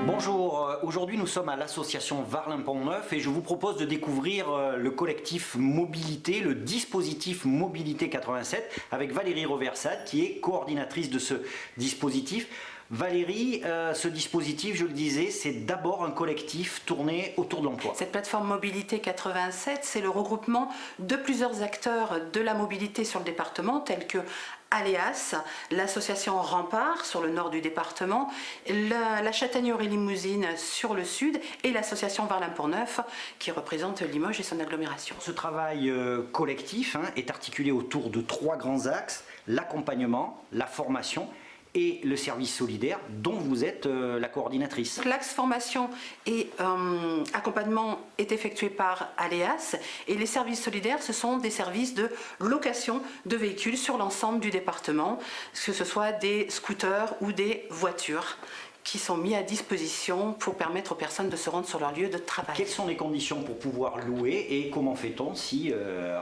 Bonjour, aujourd'hui nous sommes à l'association Varlin-Pont-Neuf et je vous propose de découvrir le collectif Mobilité, le dispositif Mobilité 87 avec Valérie Roversat qui est coordinatrice de ce dispositif. Valérie, ce dispositif, je le disais, c'est d'abord un collectif tourné autour de l'emploi. Cette plateforme Mobilité 87, c'est le regroupement de plusieurs acteurs de la mobilité sur le département, tels que Aléas, l'association Rempart sur le nord du département, la Châtaigneraie Limousine sur le sud et l'association Varlin-Pont-Neuf qui représente Limoges et son agglomération. Ce travail collectif est articulé autour de trois grands axes, l'accompagnement, la formation et le service solidaire dont vous êtes la coordinatrice. L'axe formation et accompagnement est effectué par Aléas et les services solidaires, ce sont des services de location de véhicules sur l'ensemble du département, que ce soit des scooters ou des voitures qui sont mis à disposition pour permettre aux personnes de se rendre sur leur lieu de travail. Quelles sont les conditions pour pouvoir louer et comment fait-on si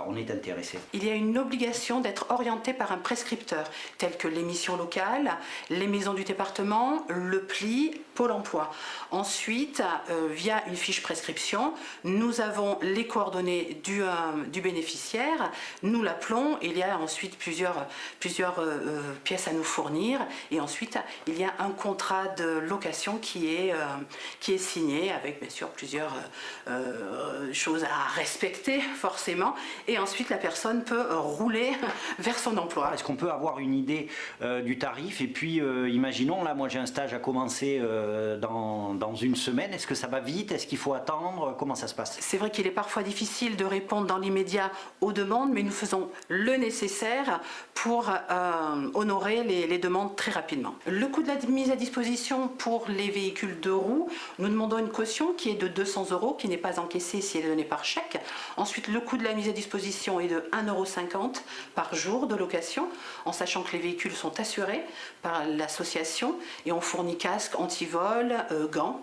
on est intéressé? Il y a une obligation d'être orienté par un prescripteur, tel que les missions locales, les maisons du département, le PLI, Pôle emploi. Ensuite, via une fiche prescription, nous avons les coordonnées du bénéficiaire, nous l'appelons, il y a ensuite plusieurs pièces à nous fournir et ensuite il y a un contrat de location qui est signé avec bien sûr plusieurs choses à respecter forcément et ensuite la personne peut rouler vers son emploi. Est-ce qu'on peut avoir une idée du tarif et puis imaginons là moi j'ai un stage à commencer dans une semaine, est-ce que ça va vite, est-ce qu'il faut attendre, comment ça se passe? C'est vrai qu'il est parfois difficile de répondre dans l'immédiat aux demandes mais nous faisons le nécessaire pour honorer les demandes très rapidement. Le coût de la mise à disposition pour les véhicules 2 roues, nous demandons une caution qui est de 200 € qui n'est pas encaissée si elle est donnée par chèque. Ensuite, le coût de la mise à disposition est de 1,50 € par jour de location, en sachant que les véhicules sont assurés par l'association et on fournit casque, antivol, gants.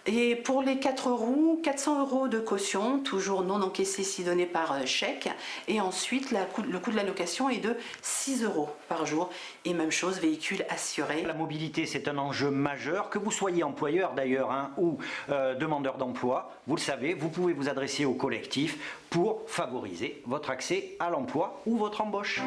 Et pour les 4 roues, 400 € de caution, toujours non encaissé si donné par chèque. Et ensuite, le coût de la location est de 6 € par jour. Et même chose, véhicule assuré. La mobilité, c'est un enjeu majeur, que vous soyez employeur d'ailleurs ou demandeur d'emploi. Vous le savez, vous pouvez vous adresser au collectif pour favoriser votre accès à l'emploi ou votre embauche.